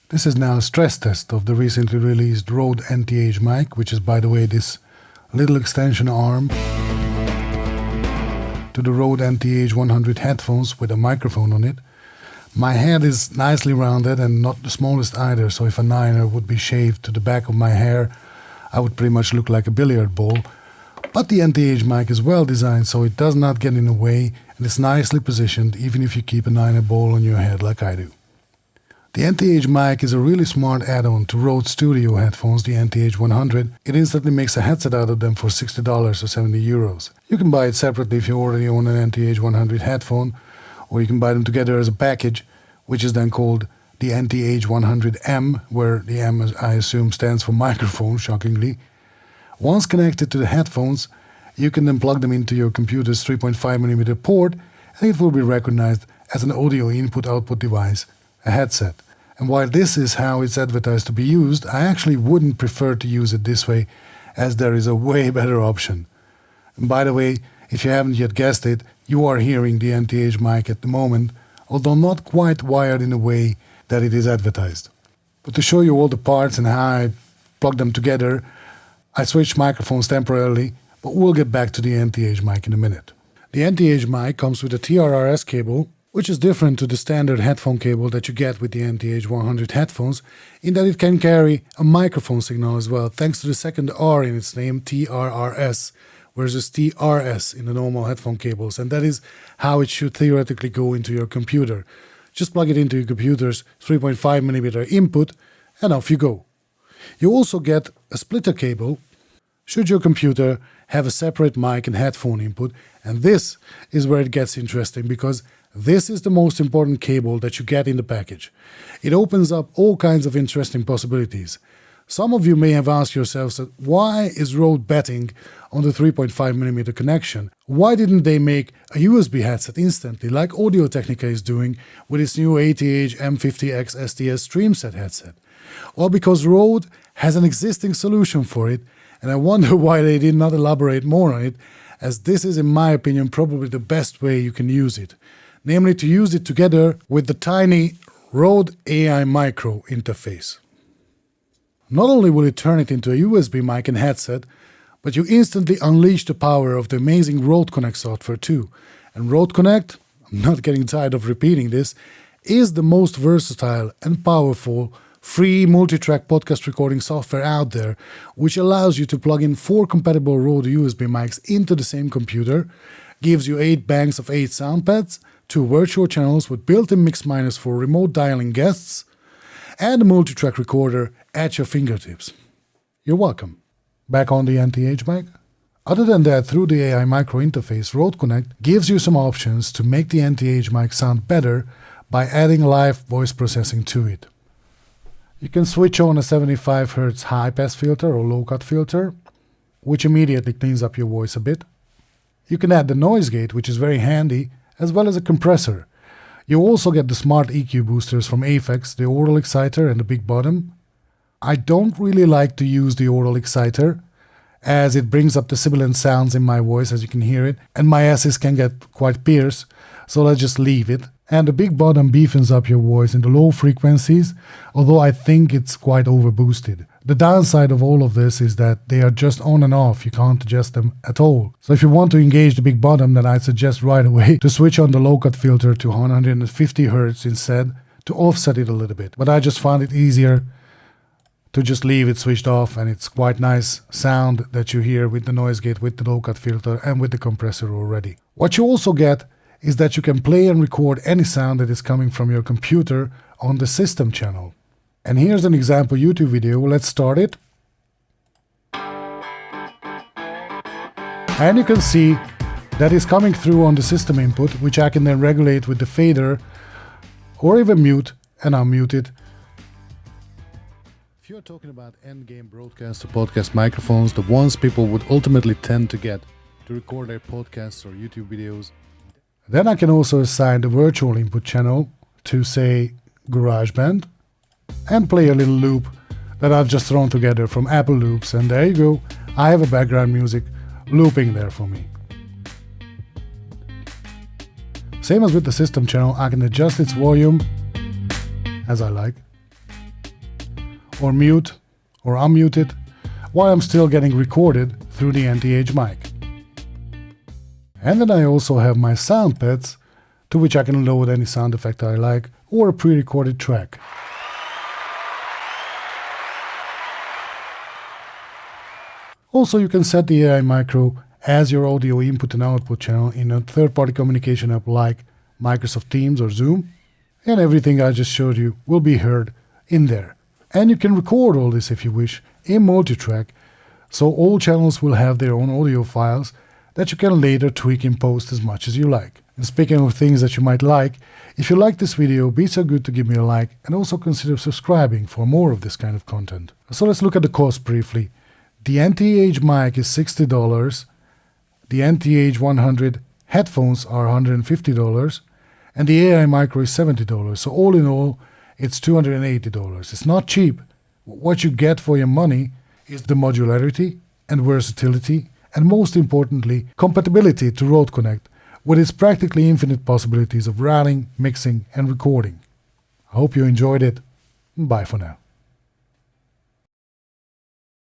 This is now a stress test of the recently released Rode NTH-Mic, which is, by the way, this little extension arm to the Rode NTH-100 headphones with a microphone on it. My head is nicely rounded and not the smallest either, so if a niner would be shaved to the back of my hair, I would pretty much look like a billiard ball. But the NTH-Mic is well designed, so it does not get in the way and is nicely positioned even if you keep a niner ball on your head like I do. The NTH-Mic is a really smart add-on to Rode Studio headphones, the NTH-100. It instantly makes a headset out of them for $60 or 70 euros. You can buy it separately if you already own an NTH-100 headphone, or you can buy them together as a package, which is then called the NTH-100M, where the M, I assume, stands for microphone, shockingly. Once connected to the headphones, you can then plug them into your computer's 3.5mm port, and it will be recognized as an audio input-output device, a headset. And while this is how it's advertised to be used, I actually wouldn't prefer to use it this way, as there is a way better option. And by the way, if you haven't yet guessed it, you are hearing the NTH-Mic at the moment, although not quite wired in the way that it is advertised. But to show you all the parts and how I plug them together, I switched microphones temporarily, but we'll get back to the NTH-Mic in a minute. The NTH-Mic comes with a TRRS cable, which is different to the standard headphone cable that you get with the NTH-100 headphones, in that it can carry a microphone signal as well, thanks to the second R in its name, TRRS, versus TRS in the normal headphone cables, and that is how it should theoretically go into your computer. Just plug it into your computer's 3.5mm input, and off you go. You also get a splitter cable, should your computer have a separate mic and headphone input, and this is where it gets interesting, because this is the most important cable that you get in the package. It opens up all kinds of interesting possibilities. Some of you may have asked yourselves, why is Rode betting on the 3.5mm connection? Why didn't they make a USB headset instantly, like Audio-Technica is doing with its new ATH M50X STS StreamSet headset? Well, because Rode has an existing solution for it, and I wonder why they did not elaborate more on it, as this is, in my opinion, probably the best way you can use it. Namely, to use it together with the tiny Rode AI Micro interface. Not only will it turn it into a USB mic and headset, but you instantly unleash the power of the amazing RØDE CONNECT software too. And RØDE CONNECT, I'm not getting tired of repeating this, is the most versatile and powerful free multi-track podcast recording software out there, which allows you to plug in 4 compatible Rode USB mics into the same computer, gives you 8 banks of 8 sound pads, 2 virtual channels with built-in mix minus for remote dialing guests, and a multi-track recorder at your fingertips. You're welcome. Back on the NTH-Mic. Other than that, through the AI micro interface, RØDE CONNECT gives you some options to make the NTH-Mic sound better by adding live voice processing to it. You can switch on a 75Hz high-pass filter or low-cut filter, which immediately cleans up your voice a bit. You can add the noise gate, which is very handy, as well as a compressor. You also get the smart EQ boosters from Aphex, the aural exciter and the big bottom. I don't really like to use the aural exciter, as it brings up the sibilant sounds in my voice, as you can hear it, and my S's can get quite pierced, so let's just leave it. And the big bottom beefens up your voice in the low frequencies, although I think it's quite overboosted. The downside of all of this is that they are just on and off, you can't adjust them at all. So if you want to engage the big bottom, then I'd suggest right away to switch on the low-cut filter to 150 Hz instead, to offset it a little bit. But I just found it easier to just leave it switched off, and it's quite nice sound that you hear with the noise gate, with the low-cut filter and with the compressor already. What you also get is that you can play and record any sound that is coming from your computer on the system channel. And here's an example YouTube video. Let's start it. And you can see that is coming through on the system input, which I can then regulate with the fader or even mute and unmute it. If you're talking about end-game broadcast or podcast microphones, the ones people would ultimately tend to get to record their podcasts or YouTube videos, then I can also assign the virtual input channel to, say, GarageBand, and play a little loop that I've just thrown together from Apple Loops, and there you go, I have a background music looping there for me. Same as with the system channel, I can adjust its volume as I like. or mute or unmute it, while I'm still getting recorded through the NTH-Mic. And then I also have my sound pads, to which I can load any sound effect I like or a pre-recorded track. Also, you can set the AI micro as your audio input and output channel in a third-party communication app like Microsoft Teams or Zoom, and everything I just showed you will be heard in there. And you can record all this if you wish in multi-track, so all channels will have their own audio files that you can later tweak in post as much as you like. And speaking of things that you might like, if you like this video, be so good to give me a like and also consider subscribing for more of this kind of content. So let's look at the cost briefly. The NTH-Mic is $60, the NTH-100 headphones are $150, and the AI micro is $70. So all in all, it's $280. It's not cheap. What you get for your money is the modularity and versatility, and most importantly, compatibility to Rode Connect, with its practically infinite possibilities of routing, mixing, and recording. I hope you enjoyed it. Bye for now.